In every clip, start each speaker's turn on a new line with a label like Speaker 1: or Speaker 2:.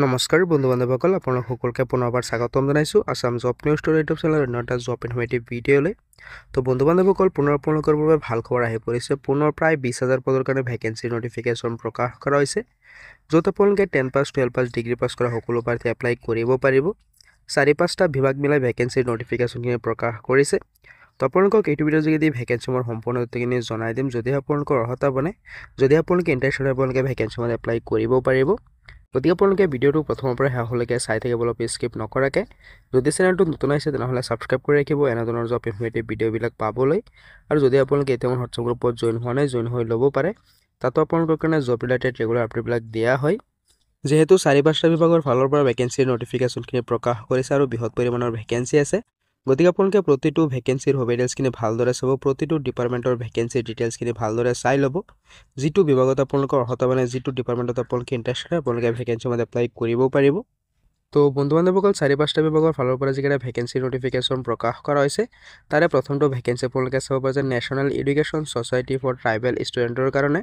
Speaker 1: নমস্কাৰ বন্ধু-বান্ধৱসকল আপোনালোক সকলোকে পুনৰবাৰ স্বাগতম জনাইছো Assam job news story YouTube চেনেলৰ এটা জব ইনফৰমেটিভ ভিডিঅ'লৈ তো বন্ধু-বান্ধৱসকল পুনৰ আপোনালোকৰ বাবে ভাল খবৰ আহি পৰিছে পুনৰ প্ৰায় 20000 পদৰ কাৰণে ভেকেন্সি নটিফিকেশ্যন প্ৰকাশ কৰা হৈছে য'ত আপোনালোকে 10 পাছ 12 পাছ ডিগ্ৰী পাছ কৰা সকলো প্ৰাৰ্থী এপ্লাই কৰিব পাৰিব 4-5টা বিভাগ মিলাই ভেকেন্সি নটিফিকেশ্যনখিনি প্ৰকাশ কৰিছে তো আপোনালোকক এইটো ভিডিঅ'ৰ যোগেদি ভেকেন্সিৰ সম্পূৰ্ণ তথ্যখিনি জনাই দিম যদি আপোনালোকৰ অৰ্হতা বনে যদি আপোনালোকে ইণ্টাৰেষ্টেড হয় আপোনালোকে ভেকেন্সিত এপ্লাই কৰিব পাৰিব গতিকে আপোনালোকে ভিডিঅ'টো প্ৰথমৰ পৰা শেষলৈকে চাই থাকিব অলপ স্কিপ নকৰাকৈ যদি চেনেলটো নতুন আহিছে তেনেহ'লে ছাবস্ক্ৰাইব কৰি ৰাখিব এনেধৰণৰ জব ইনফৰমেটিভ ভিডিঅ'বিলাক পাবলৈ আৰু যদি আপোনালোকে এতিয়া মোৰ হোৱাটছআপ গ্ৰুপত জইন হোৱা নাই জইন হৈ ল'ব পাৰে তাতো আপোনালোকৰ কাৰণে জব ৰিলেটেড ৰেগুলাৰ আপডেটবিলাক দিয়া হয় যেহেতু 4-5টা বিভাগৰ ফালৰ পৰা ভেকেন্সিৰ নটিফিকেশ্যনখিনি প্ৰকাশ কৰিছে আৰু বৃহৎ পৰিমাণৰ ভেকেন্সি আছে গতিকে আপোনালোকে প্ৰতিটো ভেকেন্সিৰ ডিটেইলছখিনি ভালদৰে চাব প্ৰতিটো ডিপাৰ্টমেণ্টৰ ভেকেন্সিৰ ডিটেইলছখিনি ভালদৰে চাই ল'ব যিটো বিভাগত আপোনালোকৰ অৰ্হতা মানে যিটো ডিপাৰ্টমেণ্টত আপোনালোকে ইণ্টাৰেষ্টেড আপোনালোকে ভেকেন্সিত এপ্লাই কৰিব পাৰিব তো বন্ধু-বান্ধৱসকল 4-5টা বিভাগৰ ফালৰ পৰা যিকেইটা ভেকেন্সি নটিফিকেশ্যন প্ৰকাশ কৰা হৈছে তাৰে প্ৰথমটো ভেকেন্সি আপোনালোকে চাব পাৰে যে national education society for tribal ষ্টুডেণ্টৰ কাৰণে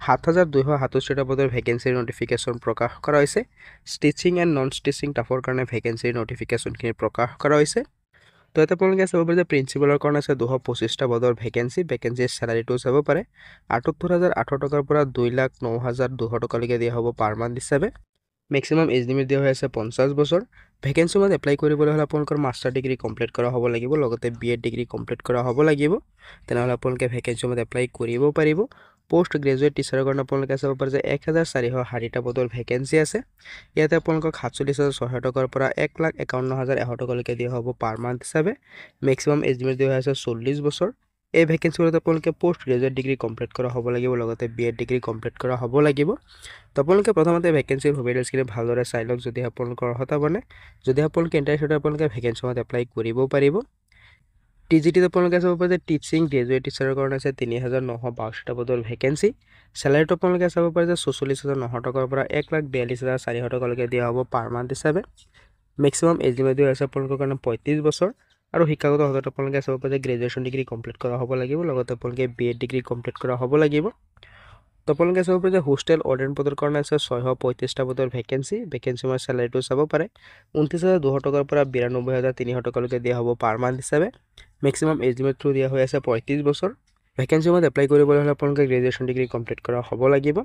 Speaker 1: 7267টা পদৰ ভেকেন্সিৰ নটিফিকেশ্যন প্ৰকাশ কৰা হৈছে টিচিং এণ্ড নন টিচিং ষ্টাফৰ কাৰণে ভেকেন্সিৰ নটিফিকেশ্যনখিনি প্ৰকাশ কৰা হৈছে তো এটা আপোনালোকে চাব পাৰে যে প্ৰিন্সিপালৰ কাৰণে আছে 225টা পদৰ ভেকেন্সিৰ চেলাৰীটো চাব পাৰে 78008 টকাৰ পৰা 2,09,200 টকালৈকে দিয়া হ'ব পাৰ মান্থ হিচাপে মেক্সিমাম এজ লিমিট দিয়া হৈ আছে 50 বছৰ ভেকেন্সিত এপ্লাই কৰিবলৈ হ'লে আপোনালোকৰ মাষ্টাৰ ডিগ্ৰী কমপ্লিট কৰা হ'ব লাগিব লগতে বিএড ডিগ্ৰী কমপ্লিট কৰা হ'ব লাগিব তেনেহ'লে আপোনালোকে ভেকেন্সিত এপ্লাই কৰিব পাৰিব পোষ্ট গ্ৰেজুৱেট টিচাৰৰ কাৰণে আপোনালোকে চাব পাৰে যে 1460টা পদৰ ভেকেন্সি আছে ইয়াতে আপোনালোকক 47,600 টকাৰ পৰা 1,51,100 টকালৈকে দিয়া হ'ব পাৰ মান্থ হিচাপে মেক্সিমাম এজ লিমিট দিয়া হৈ আছে 40 বছৰ এই ভেকেন্সিবোৰত আপোনালোকে পোষ্ট গ্ৰেজুৱেট ডিগ্ৰী কমপ্লিট কৰা হ'ব লাগিব লগতে বিএড ডিগ্ৰী কমপ্লিট কৰা হ'ব লাগিব তো আপোনালোকে প্ৰথমতে ভেকেন্সিৰ ডিটেইলছখিনি ভালদৰে চাই লওক যদি আপোনালোকৰ অৰ্হতা বনে যদি আপোনালোকে ইণ্টাৰেষ্টেড আপোনালোকে ভেকেন্সিত এপ্লাই কৰিব পাৰিব টিজিটিত আপোনালোকে চাব পাৰে যে টিচিং গ্ৰেজুৱেট টিচাৰৰ কাৰণে আছে 3,962টা পদৰ ভেকেন্সি চেলাৰীটো আপোনালোকে চাব পাৰে যে 44,900 টকাৰ পৰা 1,42,400 টকালৈকে দিয়া হ'ব পাৰ মান্থ হিচাপে মেক্সিমাম এজ লিমিট দিয়া আছে আপোনালোকৰ কাৰণে 35 বছৰ আৰু শিক্ষাগত অৰ্হতা আপোনালোকে চাব পাৰে যে গ্ৰেজুৱেশ্যন ডিগ্ৰী কমপ্লিট কৰা হ'ব লাগিব লগতে আপোনালোকে বিএড ডিগ্ৰী কমপ্লিট কৰা হ'ব লাগিব তো আপোনালোকে চাব পাৰে যে হোষ্টেল অৰ্ডেন পদৰ কাৰণে আছে 635টা পদৰ ভেকেন্সিৰ চেলাৰীটো চাব পাৰে 29,200 টকাৰ পৰা 92,300 টকালৈকে দিয়া হ'ব পাৰ মান্থ হিচাপে মেক্সিমাম এজ লিমিটটো দিয়া হৈ আছে 35 বছৰ ভেকেন্সিত এপ্লাই কৰিবলৈ হ'লে আপোনালোকে গ্ৰেজুৱেশ্যন ডিগ্ৰী কমপ্লিট কৰা হ'ব লাগিব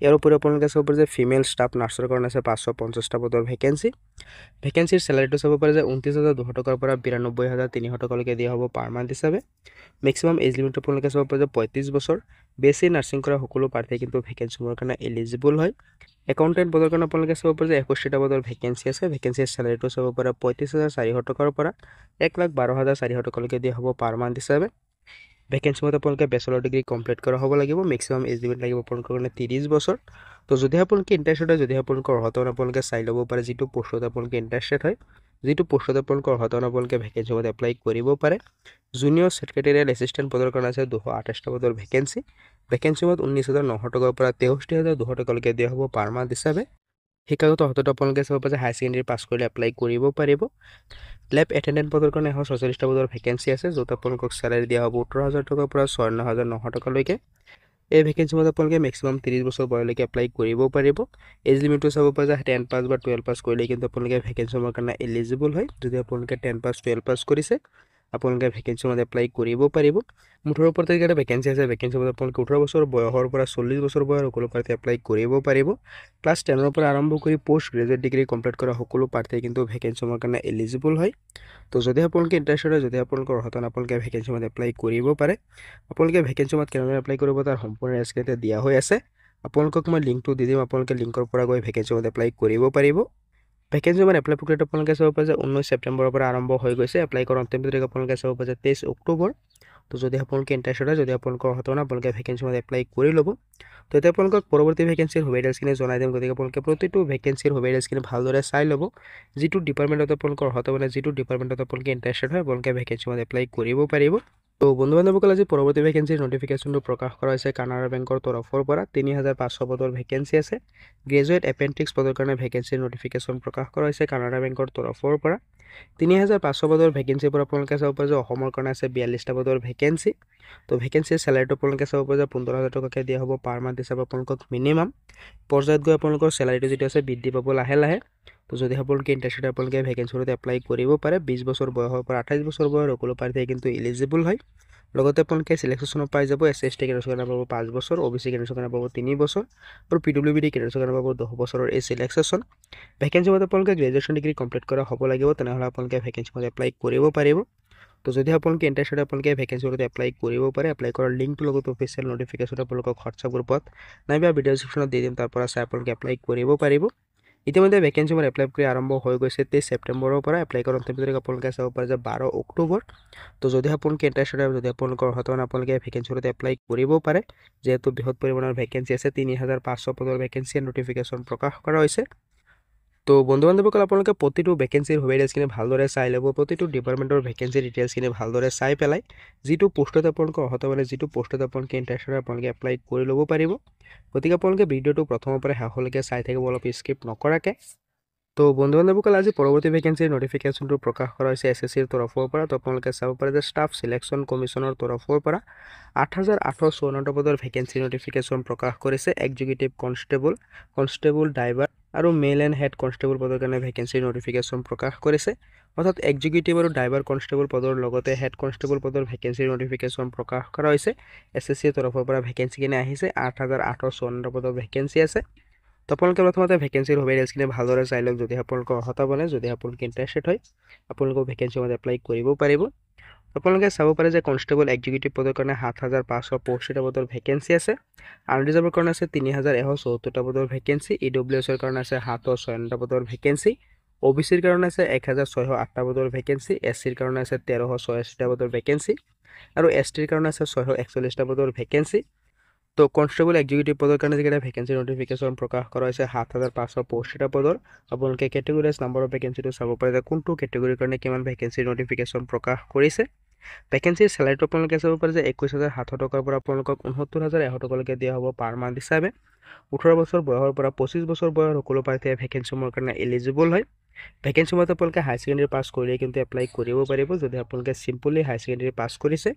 Speaker 1: ইয়াৰ উপৰি আপোনালোকে চাব পাৰে যে ফিমেল ষ্টাফ নাৰ্ছৰ কাৰণে আছে 550টা পদৰ ভেকেন্সিৰ চেলাৰীটো চাব পাৰে যে 29,200 টকাৰ পৰা 92,300 টকালৈকে দিয়া হ'ব পাৰ মান্থ হিচাপে মেক্সিমাম এজ লিমিটটো আপোনালোকে চাব পাৰে যে 35 বছৰ বেছি নাৰ্ছিং কৰা সকলো প্ৰাৰ্থী কিন্তু ভেকেন্সিৰ কাৰণে এলিজিবল হয় একাউণ্টেণ্ট পদৰ কাৰণে আপোনালোকে চাব পাৰে যে 21টা পদৰ ভেকেন্সি আছে ভেকেন্সিৰ চেলাৰীটো চাব পাৰে 35,400 টকাৰ পৰা 1,12,400 টকালৈকে দিয়া হ'ব পাৰ মান্থ হিচাপে ভেকেন্সিত আপোনালোকে বেচেলৰ ডিগ্ৰী কমপ্লিট কৰা হ'ব লাগিব মেক্সিমাম এজ লিমিট লাগিব আপোনালোকৰ কাৰণে 30 বছৰ তো যদি আপোনালোকে ইণ্টাৰেষ্টেড হয় যদি আপোনালোকৰ অৰ্হতা আপোনালোকে চাই ল'ব পাৰে যিটো পোষ্টত আপোনালোকে ইণ্টাৰেষ্টেড হয় যিটো পোষ্টত আপোনালোকৰ অৰ্হতা আপোনালোকে ভেকেন্সিত এপ্লাই কৰিব পাৰে জুনিয়ৰ ছেক্ৰেটেৰিয়েল এছিষ্টেণ্ট পদৰ কাৰণে আছে 228টা পদৰ ভেকেন্সিত 19,900 টকাৰ পৰা 63,200 টকালৈকে দিয়া হ'ব পাৰ মান্থ হিচাপে শিক্ষাগত অৰ্হতাটো আপোনালোকে চাব পাৰে যে হাই ছেকেণ্ডেৰী পাছ কৰিলে এপ্লাই কৰিব পাৰিব লেব এটেণ্ডেণ্ট পদৰ কাৰণে 146টা পদৰ ভেকেন্সি আছে য'ত আপোনালোকক চেলাৰী দিয়া হ'ব 18,000 টকাৰ পৰা 56,900 টকালৈকে এই ভেকেন্সিত আপোনালোকে মেক্সিমাম 30 বছৰ বয়সলৈকে এপ্লাই কৰিব পাৰিব এজ লিমিটটো চাব পাৰে যে 10 পাছ বা 12 পাছ কৰিলে কিন্তু আপোনালোকে ভেকেন্সিৰ কাৰণে এলিজিবল হয় যদি আপোনালোকে 10 পাছ 12 পাছ কৰিছে আপোনালোকে ভেকেন্সিত এপ্লাই কৰিব পাৰিব 18 ওপৰত যিকেইটা ভেকেন্সি আছে ভেকেন্সিত আপোনালোকে 18 বছৰ বয়সৰ পৰা 40 বছৰ বয়সৰ সকলো প্ৰাৰ্থী এপ্লাই কৰিব পাৰিব ক্লাছ 10ৰ পৰা আৰম্ভ কৰি পোষ্ট গ্ৰেজুৱেট ডিগ্ৰী কমপ্লিট কৰা সকলো প্ৰাৰ্থী কিন্তু ভেকেন্সিৰ কাৰণে এলিজিবল হয় তো যদি আপোনালোকে ইণ্টাৰেষ্টেড হয় যদি আপোনালোকৰ অৰ্হতা আপোনালোকে ভেকেন্সিত এপ্লাই কৰিব পাৰে আপোনালোকে ভেকেন্সিত কেনেদৰে এপ্লাই কৰিব তাৰ সম্পূৰ্ণ স্ক্ৰীনতে দিয়া হৈ আছে আপোনালোকক মই লিংকটো দি দিম আপোনালোকে লিংকৰ পৰা গৈ ভেকেন্সিত এপ্লাই কৰিব পাৰিব ভেকেন্সি এপ্লাই প্ৰক্ৰিয়াটো আপোনালোকে চাব পাৰে যে 19 ছেপ্টেম্বৰৰ পৰা আৰম্ভ হৈ গৈছে এপ্লাই কৰাৰ অন্তিম তাৰিখ আপোনালোকে চাব পাৰে যে 23 অক্টোবৰ তো যদি আপোনালোকে ইণ্টাৰেষ্টেড হয় যদি আপোনালোকৰ অৰ্হতা আপোনালোকে ভেকেন্সিত এপ্লাই কৰি ল'ব তো এতিয়া আপোনালোকক পৰৱৰ্তী ভেকেন্সিৰ ডিটেইলছখিনি জনাই দিম গতিকে আপোনালোকে প্ৰতিটো ভেকেন্সিৰ ডিটেইলছখিনি ভালদৰে চাই ল'ব যিটো ডিপাৰ্টমেণ্টত আপোনালোকৰ অৰ্হতা যিটো ডিপাৰ্টমেণ্টত আপোনালোকে ইণ্টাৰেষ্টেড হয় আপোনালোকে ভেকেন্সিত এপ্লাই কৰিব পাৰিব তো বন্ধু-বান্ধৱসকল আজি পৰৱৰ্তী ভেকেঞ্চিৰ নটিফিকেশ্যনটো প্ৰকাশ কৰা হৈছে কানাড়া বেংকৰ তৰফৰ পৰা ৩৫০০ পদৰ ভেকেঞ্চি আছে। গ্ৰেজুৱেট এপ্ৰেণ্টিছ পদৰ কাৰণে ভেকেঞ্চিৰ নটিফিকেশ্যন প্ৰকাশ কৰা হৈছে কানাড়া বেংকৰ তৰফৰ পৰা ৩৫০০ পদৰ ভেকেঞ্চিৰ পৰা আপোনালোকে চাব পাৰে যে অসমৰ কাৰণে আছে ৪২টা পদৰ ভেকেঞ্চি। তো ভেকেঞ্চিৰ চেলাৰীটো আপোনালোকে চাব পাৰে যে ১৫,০০০ টকাকৈ দিয়া হ'ব পাৰ মান্থ হিচাপে আপোনালোকক মিনিমাম। পৰ্যায়ত গৈ আপোনালোকৰ চেলাৰীটো যিটো আছে বৃদ্ধি পাব লাহে লাহে। তো যদি আপোনালোকে ইণ্টাৰেষ্টেড আপোনালোকে ভেকেঞ্চিটোত এপ্লাই কৰিব পাৰে। ২০ বছৰ বয়সৰ পৰা ২৮ বছৰ বয়সৰ সকলো প্ৰাৰ্থীয়ে কিন্তু এলিজিবল হয়। লগতে আপোনালোকে চিলেকশ্যনত পাই যাব SC ST কেটেগৰীৰ কাৰণে পাব 5 বছৰ, OBC কেটেগৰীৰ কাৰণে পাব 3 বছৰ আৰু PWD কেটেগৰীৰ কাৰণে পাব 10 বছৰৰ এই চিলেকশ্যন। ভেকেঞ্চি মতে আপোনালোকে গ্ৰেজুৱেশ্যন ডিগ্ৰী কমপ্লিট কৰা হ'ব লাগিব, তেনেহ'লে আপোনালোকে ভেকেঞ্চি মতে এপ্লাই কৰিব পাৰিব। তো যদি আপোনালোকে ইণ্টাৰেষ্টেড আপোনালোকে ভেকেঞ্চি মতে এপ্লাই কৰিব পাৰে। এপ্লাই কৰাৰ লিংকটো লগত অফিচিয়েল নটিফিকেশ্যন আপোনালোকক হোৱাটছআপ গ্ৰুপত নাইবা ভিডিঅ' ডিছক্ৰিপশ্যনত দি দিম, তাৰ পৰা চাই আপোনালোকে এপ্লাই কৰিব পাৰিব। ইতিমধ্যে ভেকেঞ্চি মোৰ এপ্লাই কৰি আৰম্ভ হৈ গৈছে 23 ছেপ্টেম্বৰৰ পৰা। এপ্লাই কৰাৰ অন্তিম তাৰিখ আপোনালোকে চাব পাৰে যে 12 অক্টোবৰ। তো যদি আপোনালোকে ইণ্টাৰেষ্টেড হয়, যদি আপোনালোকৰ বৰ্তমান আপোনালোকে ভেকেঞ্চিত এপ্লাই কৰিব পাৰে, যিহেতু বৃহৎ পৰিমাণৰ ভেকেঞ্চি আছে। ৩৫০০ পদৰ ভেকেঞ্চিৰ নটিফিকেশ্যন প্ৰকাশ কৰা হৈছে। তো বন্ধু-বান্ধৱসকল আপোনালোকে প্ৰতিটো ভেকেঞ্চিৰ ডিটেইলছখিনি ভালদৰে চাই ল'ব। প্ৰতিটো ডিপাৰ্টমেণ্টৰ ভেকেঞ্চিৰ ডিটেইলছখিনি ভালদৰে চাই পেলাই যিটো পোষ্টত আপোনালোকৰ অৰ্হতা মানে যিটো পোষ্টত আপোনালোকে ইণ্টাৰেষ্টেড হয় আপোনালোকে এপ্লাই কৰি ল'ব পাৰিব। গতিকে আপোনালোকে ভিডিঅ'টো প্ৰথমৰ পৰা শেষলৈকে চাই থাকিব, অলপ স্কিপ নকৰাকৈ। তো বন্ধু-বান্ধৱসকল আজি পৰৱৰ্তী ভেকেঞ্চিৰ নটিফিকেশ্যনটো প্ৰকাশ কৰা হৈছে SSCৰ তৰফৰ পৰা। তো আপোনালোকে চাব পাৰে যে ষ্টাফ চিলেকশ্যন কমিশ্যনৰ তৰফৰ পৰা ৮,৮৫৪ পদৰ ভেকেঞ্চিৰ নটিফিকেশ্যন প্ৰকাশ কৰিছে। এক্সিকিউটিভ কনষ্টেবল, ড্ৰাইভাৰ আৰু মেল এণ্ড হেড কনষ্টেবল পদৰ কাৰণে ভেকেঞ্চিৰ নটিফিকেশ্যন প্ৰকাশ কৰিছে। অৰ্থাৎ এক্সিকিউটিভ আৰু ড্ৰাইভাৰ কনষ্টেবল পদৰ লগতে হেড কনষ্টেবল পদৰ ভেকেঞ্চিৰ নটিফিকেশ্যন প্ৰকাশ কৰা হৈছে। SSCৰ তৰফৰ পৰা ভেকেঞ্চিখিনি আহিছে। ৮,৮৫৪ পদৰ ভেকেঞ্চি আছে। তো আপোনালোকে প্ৰথমতে ভেকেঞ্চিৰ ডিটেইলছখিনি ভালদৰে চাই লওক। যদি আপোনালোকৰ অৰ্হতা বনে, যদি আপোনালোকে ইণ্টাৰেষ্টেড হয় আপোনালোকে ভেকেঞ্চিৰ মতে এপ্লাই কৰিব পাৰিব। আপোনালোকে চাব পাৰে যে কনষ্টেবল এক্সিকিউটিভ পদৰ কাৰণে ৭,৫৬৫টা পদৰ ভেকেঞ্চি আছে। আনৰিজাৰ্ভৰ কাৰণে আছে ৩,১৭৪টা পদৰ ভেকেঞ্চি। EWSৰ কাৰণে আছে ৭৫৬টা পদৰ ভেকেঞ্চি। OBCৰ কাৰণে আছে ১,৬০৮টা পদৰ ভেকেঞ্চি। SCৰ কাৰণে আছে ১৩৮৬টা পদৰ ভেকেঞ্চি আৰু STৰ কাৰণে আছে ৬৪১টা পদৰ ভেকেঞ্চি। তো কনষ্টেবল এক্সিকিউটিভ পদৰ কাৰণে যিকেইটা ভেকেঞ্চি নটিফিকেশ্যন প্ৰকাশ কৰা হৈছে ৭,৫৬৫টা পদৰ। আপোনালোকে কেটেগৰাইজ নাম্বাৰৰ ভেকেঞ্চিটো চাব পাৰে যে কোনটো কেটেগৰীৰ কাৰণে কিমান ভেকেঞ্চিৰ নটিফিকেশ্যন প্ৰকাশ কৰিছে। ভেকেঞ্চিৰ চেলাৰীটো আপোনালোকে চাব পাৰে যে ২১,৭০০ টকাৰ পৰা আপোনালোকক ৬৯,১০০ টকালৈকে দিয়া হ'ব পাৰ মান্থ হিচাপে। ১৮ বছৰ বয়সৰ পৰা ২৫ বছৰ বয়সৰ সকলো প্ৰাৰ্থীয়ে ভেকেঞ্চিৰ কাৰণে এলিজিবল হয়। ভেকেঞ্চি মতে আপোনালোকে হাই ছেকেণ্ডেৰী পাছ কৰিলে কিন্তু এপ্লাই কৰিব পাৰিব। যদি আপোনালোকে চিম্পলি হাই ছেকেণ্ডেৰী পাছ কৰিছে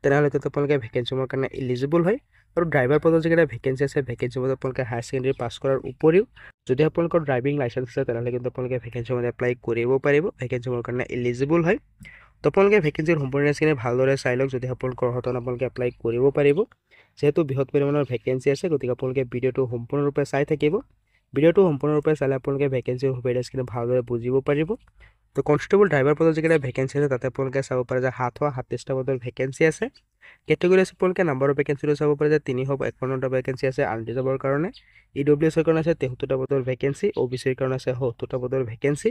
Speaker 1: তেনেহ'লে কিন্তু আপোনালোকে ভেকেঞ্চিৰ কাৰণে এলিজিবল হয়। আৰু ড্ৰাইভাৰ পদৰ যিকেইটা ভেকেঞ্চি আছে ভেকেঞ্চিৰ মতে আপোনালোকে হাই ছেকেণ্ডেৰী পাছ কৰাৰ উপৰিও যদি আপোনালোকৰ ড্ৰাইভিং লাইচেঞ্চ আছে তেনেহ'লে কিন্তু আপোনালোকে ভেকেঞ্চিৰ মতে এপ্লাই কৰিব পাৰিব। ভেকেঞ্চিৰ কাৰণে এলিজিবল হয়। তো আপোনালোকে ভেকেঞ্চিৰ সম্পূৰ্ণ ডিটেইলছখিনি ভালদৰে চাই লওক। যদি আপোনালোকৰ অৰ্হতা আপোনালোকে এপ্লাই কৰিব পাৰিব। যিহেতু বৃহৎ পৰিমাণৰ ভেকেঞ্চি আছে গতিকে আপোনালোকে ভিডিঅ'টো সম্পূৰ্ণৰূপে চাই থাকিব। ভিডিঅ'টো সম্পূৰ্ণৰূপে চালে আপোনালোকে ভেকেঞ্চিৰ ডিটেইলছখিনি ভালদৰে বুজিব পাৰিব। তো কনষ্টেবল ড্ৰাইভাৰ পদৰ যিকেইটা ভেকেঞ্চি আছে তাতে আপোনালোকে চাব পাৰে যে ৭৩৬টা পদৰ ভেকেঞ্চি আছে। কেটেগৰী আছে আপোনালোকে নাম্বাৰৰ ভেকেঞ্চিটো চাব পাৰে যে ৩৫১টা ভেকেঞ্চি আছে আনৰিজাৰ্ভৰ কাৰণে। EWSৰ কাৰণে আছে ৭৩টা পদৰ ভেকেঞ্চি। OBCৰ কাৰণে আছে ৭০টা পদৰ ভেকেঞ্চি।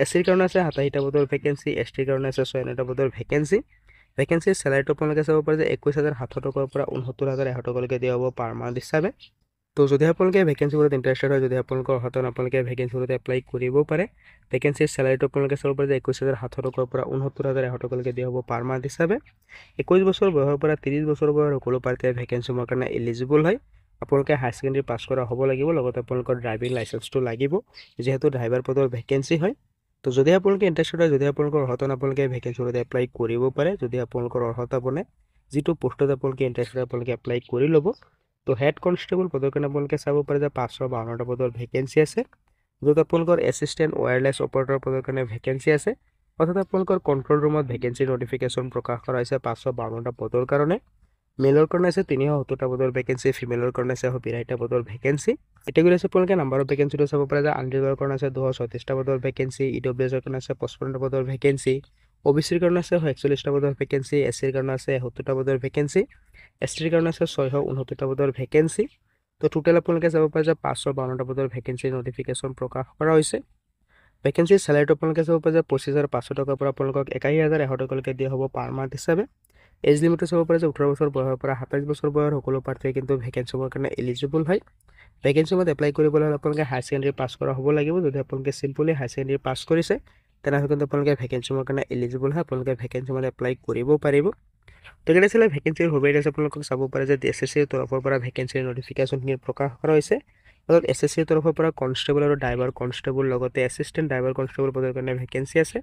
Speaker 1: SCৰ কাৰণে আছে ৮৭টা পদৰ ভেকেঞ্চি। STৰ কাৰণে আছে ৯৬টা পদৰ ভেকেঞ্চি। ভেকেঞ্চিৰ চেলাৰীটো আপোনালোকে চাব পাৰে যে ২১,৭০০ টকাৰ পৰা ৬৯,১০০ টকালৈকে দিয়া হ'ব পাৰ মান্থ হিচাপে। তো যদি আপোনালোকে ভেকেঞ্চিবোৰত ইণ্টাৰেষ্টেড হয়, যদি আপোনালোকৰ অৰ্হতা আপোনালোকে ভেকেঞ্চিবোৰত এপ্লাই কৰিব পাৰে। ভেকেঞ্চিৰ চেলাৰীটো আপোনালোকে চাব পাৰে যে ২১,৭০০ টকাৰ পৰা ৬৯,১০০ টকালৈকে দিয়া হ'ব পাৰ মান্থ হিচাপে। ২১ বছৰ বয়সৰ পৰা ৩০ বছৰ বয়সৰ সকলো প্ৰাৰ্থীয়ে ভেকেঞ্চিৰ কাৰণে এলিজিবল হয়। আপোনালোকে হাই ছেকেণ্ডেৰী পাছ কৰা হ'ব লাগিব, লগতে আপোনালোকৰ ড্ৰাইভিং লাইচেঞ্চটো লাগিব যিহেতু ড্ৰাইভাৰ পদৰ ভেকেঞ্চি হয়। তো যদি আপোনালোকে ইণ্টাৰেষ্টেড হয়, যদি আপোনালোকৰ অৰ্হতা আপোনালোকে ভেকেঞ্চিত এপ্লাই কৰিব পাৰে। যদি আপোনালোকৰ অৰ্হতা বনে, যিটো পোষ্টত আপোনালোকে ইণ্টাৰেষ্টেড আপোনালোকে এপ্লাই কৰি ল'ব। তো হেড কনষ্টেবল পদৰ কাৰণে আপোনালোকে চাব পাৰে যে ৫৫২টা পদৰ ভেকেঞ্চি আছে। য'ত আপোনালোকৰ এছিষ্টেণ্ট ৱায়াৰলেছ অপাৰেটৰ পদৰ কাৰণে ভেকেঞ্চি আছে। অৰ্থাৎ আপোনালোকৰ কণ্ট্ৰল ৰুমত ভেকেঞ্চিৰ নটিফিকেশ্যন প্ৰকাশ কৰা হৈছে ৫৫২টা পদৰ কাৰণে। মেলৰ কাৰণে আছে ৩৭০টা পদৰ ভেকেঞ্চি। ফিমেলৰ কাৰণে আছে ৮২টা পদৰ ভেকেঞ্চি। কেটেগৰী আছে আপোনালোকে নাম্বাৰৰ ভেকেঞ্চিটো চাব পাৰে যে আনৰিজাৰ্ভৰ কাৰণে আছে ২৩৬টা পদৰ ভেকেঞ্চি। EWSৰ কাৰণে আছে ৫৫টা পদৰ ভেকেঞ্চি। OBCৰ কাৰণে আছে ৪১টা পদৰ ভেকেঞ্চি। SCৰ কাৰণে আছে ৭০টা পদৰ ভেকেঞ্চি। STৰ কাৰণে আছে ৬৬৯টা পদৰ ভেকেঞ্চি। তো টোটেল আপোনালোকে চাব পাৰে যে ৫৫২টা পদৰ ভেকেঞ্চিৰ নটিফিকেশ্যন প্ৰকাশ কৰা হৈছে। ভেকেঞ্চিৰ চেলাৰীটো আপোনালোকে চাব পাৰে যে ২৫,৫০০ টকাৰ পৰা আপোনালোকক ৮১,১০০ টকালৈকে দিয়া হ'ব পাৰ মান্থ হিচাপে। এজ লিমিটটো চাব পাৰে যে ১৮ বছৰ বয়সৰ পৰা ২৭ বছৰ বয়সৰ সকলো প্ৰাৰ্থীয়ে কিন্তু ভেকেঞ্চিৰ কাৰণে এলিজিবল হয়। ভেকেঞ্চিৰ এপ্লাই কৰিবলৈ হ'লে আপোনালোকে হাই ছেকেণ্ডেৰী পাছ কৰা হ'ব লাগিব। যদি আপোনালোকে চিম্পলি হাই ছেকেণ্ডেৰী পাছ কৰিছে তেনেহ'লে কিন্তু আপোনালোকে ভেকেঞ্চিৰ কাৰণে এলিজিবল হয়। আপোনালোকে ভেকেঞ্চিৰ এপ্লাই কৰিব পাৰিব। তো এখানে চাইলে ভেকেঞ্চিৰ সুবিধা আছে আপোনালোকক চাব পাৰে যে এছএছচিৰ তৰফৰ পৰা ভেকেঞ্চিৰ নটিফিকেশ্যনখিনি প্ৰকাশ কৰা হৈছে আৰু এছএছচিৰ তৰফৰ পৰা কনষ্টেবল আৰু ড্ৰাইভাৰ কনষ্টেবল লগতে এছিষ্টেণ্ট ড্ৰাইভাৰ কনষ্টেবল পদৰ কাৰণে ভেকেঞ্চি আছে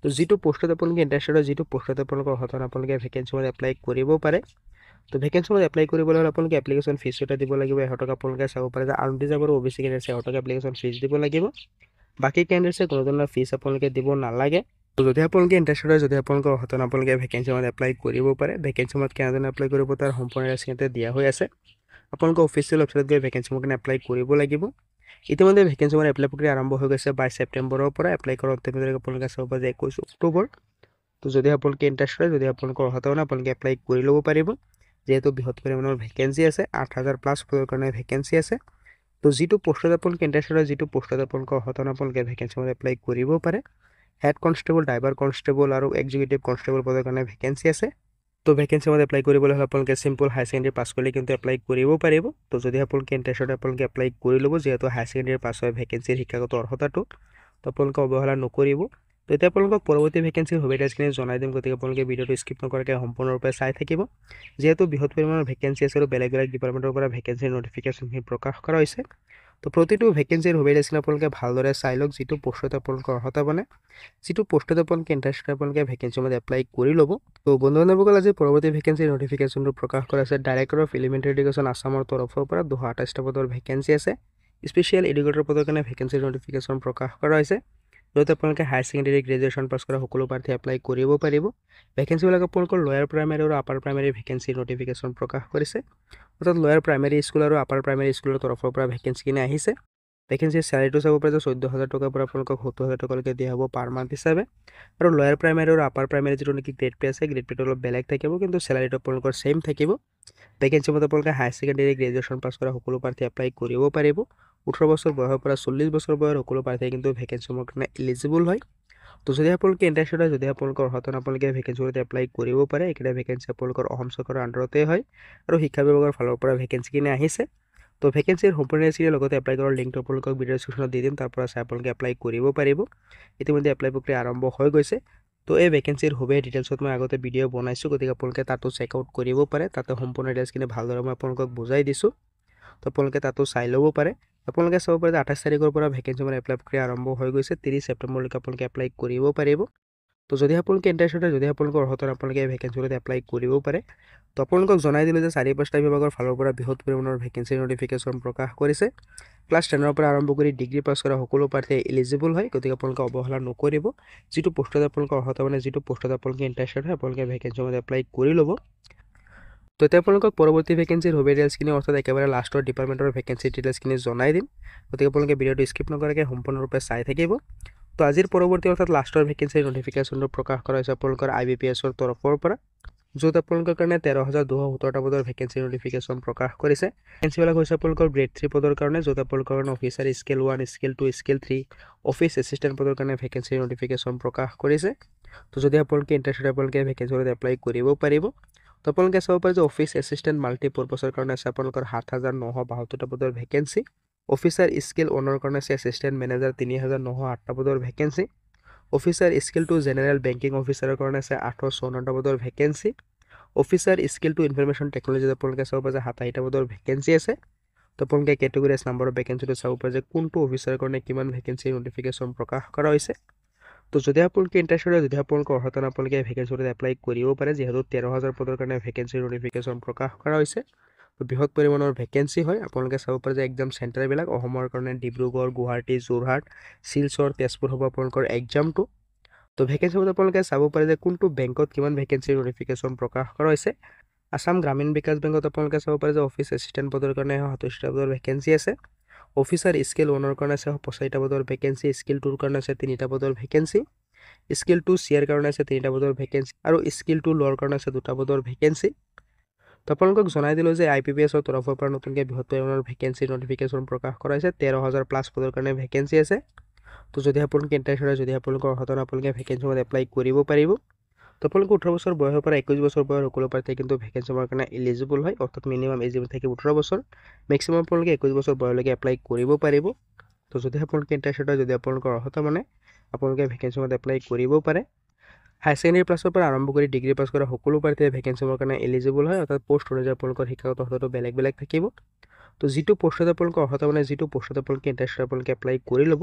Speaker 1: তো যিটো পোষ্টত আপোনালোকে ইণ্টাৰেষ্টেড হয় যিটো পোষ্টত আপোনালোকৰ হঠাৎ আপোনালোকে ভেকেঞ্চিত এপ্লাই কৰিব পাৰে তো ভেকেঞ্চিত এপ্লাই কৰিবলৈ হ'লে আপোনালোকে এপ্লিকেশ্যন ফিজ এটা দিব লাগিব 100 টকা আপোনালোকে চাব পাৰে যে আনডিজাৰ্ভ আৰু ওবিচি কেণ্ডিডেটছে 100 টকা এপ্লিকেশ্যন ফিজ দিব লাগিব বাকী কেণ্ডিডেটছে কোনো ধৰণৰ ফিজ আপোনালোকে দিব নালাগে তো যদি আপোনালোকে ইণ্টাৰেষ্টেড হয় যদি আপোনালোকৰ হঠাৎ আপোনালোকে ভেকেঞ্চিত এপ্লাই কৰিব পাৰে ভেকেঞ্চিত কেনেদৰে এপ্লাই কৰিব তাৰ সম্পূৰ্ণ ৰেচিপিতে দিয়া হৈ আছে আপোনালোকে অফিচিয়েল ৱেবছাইটত গৈ ভেকেঞ্চিৰ কাৰণে এপ্লাই কৰিব লাগিব ইতিমধ্যে ভেকেঞ্চিৰ এপ্লাই প্ৰক্ৰিয়া আৰম্ভ হৈ গৈছে 22 ছেপ্টেম্বৰৰ পৰা এপ্লাই কৰাৰ অন্তিম তাৰিখ আপোনালোকে চাব পাৰে 21 অক্টোবৰ তো যদি আপোনালোকে ইণ্টাৰেষ্টেড হয় যদি আপোনালোকৰ হঠাৎ আপোনালোকে এপ্লাই কৰি ল'ব পাৰিব যেহেতু বৃহৎ পৰিমাণৰ ভেকেঞ্চি আছে 8000 প্লাছ পদৰ কাৰণে ভেকেঞ্চি আছে তো যিটো পোষ্টত আপোনালোকে ইণ্টাৰেষ্টেড হয় যিটো পোষ্টত আপোনালোকৰ হঠাৎ আপোনালোকে ভেকেঞ্চিত এপ্লাই কৰিব পাৰে হেড কনষ্টেবল ড্ৰাইভাৰ কনষ্টেবল আৰু এক্সিকিউটিভ কনষ্টেবল পদৰ কাৰণে ভেকেঞ্চি আছে তো ভেকেঞ্চিত এপ্লাই কৰিবলৈ হ'লে আপোনালোকে সিম্পল হাই সেকেন্ডাৰী পাছ কৰিলে কিন্তু এপ্লাই কৰিব পাৰিব তো যদি আপোনালোকে ইণ্টাৰেষ্টেড আপোনালোকে এপ্লাই কৰি ল'ব যেহেতু হাই সেকেন্ডাৰী পাছ হয় ভেকেঞ্চিৰ শিক্ষাগত অৰ্হতাটো তো আপোনালোকে অৱহেলা নকৰিব তো এতিয়া আপোনালোকক পৰৱৰ্তী ভেকেঞ্চিৰ সুবিধাখিনি জনাই দিম গতিকে আপোনালোকে ভিডিঅ'টো স্কিপ নকৰাকৈ সম্পূৰ্ণৰূপে চাই থাকিব যেহেতু বৃহৎ পৰিমাণৰ ভেকেঞ্চি আছে আৰু বেলেগ বেলেগ ডিপাৰ্টমেণ্টৰ পৰা ভেকেঞ্চিৰ নটিফিকেশ্যনখিনি প্ৰকাশ কৰা হৈছে তো প্ৰতিটো ভেকেঞ্চিৰ সুবিধাখিনি আপোনালোকে ভালদৰে চাই লওক যিটো পোষ্টত আপোনালোকৰ অৰ্হতা বনে যিটো পোষ্টত আপোনালোকে ইণ্টাৰেষ্টেড আপোনালোকে ভেকেঞ্চিৰ মধ্যে এপ্লাই কৰি ল'ব তো বন্ধু বান্ধৱীসকল আজি পৰৱৰ্তী ভেকেঞ্চিৰ নটিফিকেশ্যনটো প্ৰকাশ কৰা আছে ডাইৰেক্টৰ অফ এলিমেণ্টাৰী এডুকেশ্যন আছামৰ তৰফৰ পৰা 228টা পদৰ ভেকেঞ্চি আছে স্পেচিয়েল এডুকেটৰ পদৰ কাৰণে ভেকেঞ্চিৰ নটিফিকেশ্যন প্ৰকাশ কৰা হৈছে য'ত আপোনালোকে হাই সেকেন্ডাৰী গ্ৰেজুৱেশ্যন পাছ কৰা সকলো প্ৰাৰ্থী এপ্লাই কৰিব পাৰিব ভেকেঞ্চিবিলাক আপোনালোকৰ লয়াৰ প্ৰাইমেৰী আৰু আপাৰ প্ৰাইমেৰী ভেকেঞ্চিৰ নটিফিকেশ্যন প্ৰকাশ কৰিছে অৰ্থাৎ লয়াৰ প্ৰাইমেৰী স্কুল আৰু আপাৰ প্ৰাইমেৰী স্কুলৰ তৰফৰ পৰা ভেকেঞ্চিখিনি আহিছে ভেকেঞ্চিৰ চেলাৰীটো চাব পাৰে যে 14000 টকাৰ পৰা আপোনালোকক 70000 টকালৈকে দিয়া হ'ব পাৰ মান্থ হিচাপে আৰু লয়াৰ প্ৰাইমেৰী আৰু আপাৰ প্ৰাইমেৰী যিটো নেকি গ্ৰেড পে আছে গ্ৰেড পেটো অলপ বেলেগ থাকিব কিন্তু চেলাৰীটো আপোনালোকৰ সেম থাকিব ভেকেঞ্চিৰ মতে আপোনালোকে হাই সেকেন্ডাৰী গ্ৰেজুৱেশ্যন পাছ কৰা সকলো প্ৰাৰ্থী এপ্লাই কৰিব পাৰিব 18 বছৰ বয়সৰ পৰা 40 বছৰ বয়সৰ সকলো প্ৰাৰ্থী কিন্তু ভেকেঞ্চিৰ কাৰণে এলিজিবল হয় তো যদি আপোনালোকে ইণ্টাৰেষ্টেড হয় যদি আপোনালোকৰ হঠাৎ আপোনালোকে ভেকেঞ্চিত এপ্লাই কৰিব পাৰে এইকেইটা ভেকেঞ্চি আপোনালোকৰ অসম চৰকাৰৰ আণ্ডাৰতে হয় আৰু শিক্ষা বিভাগৰ ফালৰ পৰা ভেকেঞ্চিখিনি আহিছে তো ভেকেঞ্চিৰ সম্পূৰ্ণ ৰেচিপিৰ লগতে এপ্লাই কৰাৰ লিংকটো আপোনালোকক ভিডিঅ' ডেছক্ৰিপশ্যনত দি দিম তাৰ পৰা চাই আপোনালোকে এপ্লাই কৰিব পাৰিব ইতিমধ্যে এপ্লাই প্ৰক্ৰিয়া আৰম্ভ হৈ গৈছে তো এই ভেকেঞ্চিৰ সুবিধা ডিটেইলছত মই আগতে ভিডিঅ' বনাইছোঁ গতিকে আপোনালোকে তাতো চেক আউট কৰিব পাৰে তাতে সম্পূৰ্ণ ডিটেইলছখিনি ভালদৰে মই আপোনালোকক বুজাই দিছোঁ তো আপোনালোকে তাতো চাই ল'ব পাৰে আপোনালোকে চাব পাৰে যে 28 তাৰিখৰ পৰা ভেকেঞ্চি মানে এপ্লাই প্ৰক্ৰিয়া আৰম্ভ হৈ গৈছে 30 ছেপ্টেম্বৰলৈকে আপোনালোকে এপ্লাই কৰিব পাৰিব তো যদি আপোনালোকে ইণ্টাৰেষ্টেড হয় যদি আপোনালোকৰ অৰ্হতা আপোনালোকে ভেকেঞ্চিত এপ্লাই কৰিব পাৰে তো আপোনালোকক জনাই দিলোঁ যে 4-5টা বিভাগৰ ফালৰ পৰা বৃহৎ পৰিমাণৰ ভেকেঞ্চিৰ নটিফিকেশ্যন প্ৰকাশ কৰিছে ক্লাছ 10ৰ পৰা আৰম্ভ কৰি ডিগ্ৰী পাছ কৰা সকলো প্ৰাৰ্থী এলিজিবল হয় গতিকে আপোনালোকে অৱহেলা নকৰিব যিটো পোষ্টত আপোনালোকৰ অৰ্হতা মানে যিটো পোষ্টত আপোনালোকে ইণ্টাৰেষ্টেড হয় আপোনালোকে ভেকেঞ্চিত এপ্লাই কৰি ল'ব তো এতিয়া আপোনালোকক পৰৱৰ্তী ভেকেঞ্চিৰ ডিটেইলছখিনি অৰ্থাৎ একেবাৰে লাষ্টৰ ডিপাৰ্টমেণ্টৰ ভেকেঞ্চি ডিটেইলছখিনি জনাই দিম গতিকে আপোনালোকে ভিডিঅ'টো স্কিপ নকৰাকৈ সম্পূৰ্ণৰূপে চাই থাকিব তো আজিৰ পৰৱৰ্তী অৰ্থাৎ লাষ্টৰ ভেকেঞ্চিৰ নটিফিকেশ্যনটো প্ৰকাশ কৰা হৈছে আপোনালোকৰ IBPSৰ তৰফৰ পৰা য'ত আপোনালোকৰ কাৰণে 13217টা পদৰ ভেকেঞ্চি নটিফিকেশ্যন প্ৰকাশ কৰিছে ভেকেঞ্চিবিলাক হৈছে আপোনালোকৰ গ্ৰেড 3 পদৰ কাৰণে য'ত আপোনালোকৰ কাৰণে officer scale 1 scale 2 scale 3 office assistant পদৰ কাৰণে ভেকেঞ্চি নটিফিকেশ্যন প্ৰকাশ কৰিছে তো যদি আপোনালোকে ইণ্টাৰেষ্টেড আপোনালোকে ভেকেঞ্চিত এপ্লাই কৰিব পাৰিব তো আপোনালোকে চাব পাৰে যে অফিচ এছিষ্টেণ্ট মাল্টিপাৰ্পাছৰ কাৰণে আছে আপোনালোকৰ 7972টা পদৰ ভেকেঞ্চি অফিচাৰ স্কেল 1ৰ কাৰণে আছে এছিষ্টেণ্ট মেনেজাৰ 3908টা পদৰ vacancy officer scale 2 general banking অফিচাৰৰ কাৰণে আছে 854টা পদৰ vacancy officer scale 2 information technology আপোনালোকে চাব পাৰে যে 27টা পদৰ ভেকেঞ্চি আছে তো আপোনালোকে কেটেগৰী নম্বৰৰ ভেকেঞ্চিটো চাব পাৰে যে কোনটো অফিচাৰৰ কাৰণে কিমান ভেকেঞ্চি নটিফিকেশ্যন প্ৰকাশ কৰা হৈছে তো যদি আপোনালোকে ইণ্টাৰেষ্টেড হয় যদি আপোনালোকৰ অৰ্হতা আপোনালোকে ভেকেঞ্চিত এপ্লাই কৰিব পাৰে যিহেতু 13000 পদৰ কাৰণে ভেকেঞ্চিৰ নটিফিকেশ্যন প্ৰকাশ কৰা হৈছে তো বৃহৎ পৰিমাণৰ ভেকেঞ্চি হয় আপোনালোকে চাব পাৰে যে এক্সাম চেণ্টাৰবিলাক অসমৰ কাৰণে ডিব্ৰুগড় গুৱাহাটী যোৰহাট শিলচৰ তেজপুৰ হ'ব আপোনালোকৰ এক্সামটো তো ভেকেঞ্চিত আপোনালোকে চাব পাৰে যে কোনটো বেংকত কিমান ভেকেঞ্চিৰ নটিফিকেশ্যন প্ৰকাশ কৰা হৈছে আসাম গ্ৰামীণ বিকাশ বেংকত আপোনালোকে চাব পাৰে যে অফিচ এছিষ্টেণ্ট পদৰ কাৰণে 27টা পদৰ ভেকেঞ্চি আছে অফিচাৰ স্কেল 1ৰ কাৰণে আছে 65টা পদৰ ভেকেঞ্চি স্কেল 2ৰ কাৰণে আছে 3টা পদৰ ভেকেঞ্চি স্কেল 2 চিয়াৰ কাৰণে আছে 3টা পদৰ ভেকেঞ্চি আৰু স্কেল 2 ল'ৰ কাৰণে আছে 2টা পদৰ ভেকেঞ্চি তো আপোনালোকক জনাই দিলোঁ যে IPPSৰ তৰফৰ পৰা নতুনকৈ বৃহৎ পৰিমাণৰ ভেকেঞ্চিৰ নটিফিকেশ্যন প্ৰকাশ কৰা হৈছে 13000 প্লাছ পদৰ কাৰণে ভেকেঞ্চি আছে তো যদি আপোনালোকে ইণ্টাৰেষ্টেড হয় যদি আপোনালোকৰ অৰ্হতা আপোনালোকে ভেকেঞ্চিত এপ্লাই কৰিব পাৰিব তো আপোনালোকে 18 বছৰ বয়সৰ পৰা 21 বছৰ বয়সৰ সকলো প্ৰাৰ্থী কিন্তু ভেকেঞ্চিৰ কাৰণে এলিজিবল হয় অৰ্থাৎ মিনিমাম এজ লিমিট থাকিব 18 বছৰ মেক্সিমাম আপোনালোকে 21 বছৰ বয়সলৈকে এপ্লাই কৰিব পাৰিব তো যদি আপোনালোকে ইণ্টাৰেষ্টেড হয় যদি আপোনালোকৰ অৰ্হতা মানে আপোনালোকে ভেকেঞ্চিত এপ্লাই কৰিব পাৰে হায়াৰ ছেকেণ্ডেৰী পাছৰ পৰা আৰম্ভ কৰি ডিগ্ৰী পাছ কৰা সকলো প্ৰাৰ্থীয়ে ভেকেঞ্চিৰ কাৰণে এলিজিবল হয়, অৰ্থাৎ পোষ্ট অনুযায়ী আপোনালোকৰ শিক্ষাগত অৰ্হতাটো বেলেগ বেলেগ থাকিব। তো যিটো পোষ্টত আপোনালোকৰ অৰ্হতা মানে যিটো পোষ্টত আপোনালোকে ইণ্টাৰেষ্টেড আপোনালোকে এপ্লাই কৰি ল'ব।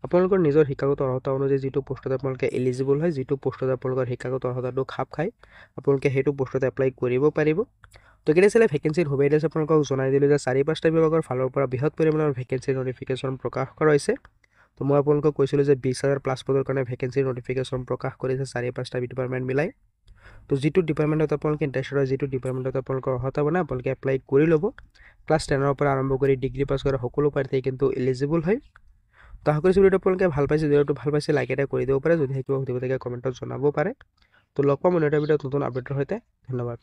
Speaker 1: আপোনালোকৰ নিজৰ শিক্ষাগত অৰ্হতা অনুযায়ী যিটো পোষ্টত আপোনালোকে এলিজিবল হয়, যিটো পোষ্টত আপোনালোকৰ শিক্ষাগত অৰ্হতাটো খাপ খায়, আপোনালোকে সেইটো পোষ্টত এপ্লাই কৰিব পাৰিব। তো কেতিয়াছিলে ভেকেঞ্চিৰ সুবিধা আছে আপোনালোকক জনাই দিলোঁ যে 4-5টা বিভাগৰ ফালৰ পৰা বৃহৎ পৰিমাণৰ ভেকেঞ্চিৰ নটিফিকেশ্যন প্ৰকাশ কৰা হৈছে। তো মই আপোনালোকক কৈছিলোঁ যে 20,000 প্লাছ পদৰ কাৰণে ভেকেঞ্চিৰ নটিফিকেশ্যন প্ৰকাশ কৰিছে 4-5টা ডিপাৰ্টমেণ্ট মিলাই। তো যিটো ডিপাৰ্টমেণ্টত আপোনালোকে ইণ্টাৰেষ্টেড হয়, যিটো ডিপাৰ্টমেণ্টত আপোনালোকৰ অৰ্হতা বনায় আপোনালোকে এপ্লাই কৰি ল'ব। ক্লাছ 10ৰ পৰা আৰম্ভ কৰি ডিগ্ৰী পাছ কৰা সকলো প্ৰাৰ্থীয়ে কিন্তু এলিজিবল হয়। তো আশা কৰিছোঁ ভিডিঅ'টো আপোনালোকে ভাল পাইছে, ভিডিঅ'টো ভাল পাইছে লাইক এটা কৰি দিব পাৰে, যদি কিবা সুধিব থাকে কমেণ্টত জনাব পাৰে। তো লগ পাম অন্য এটা ভিডিঅ'ত নতুন আপডেটৰ সৈতে। ধন্যবাদ।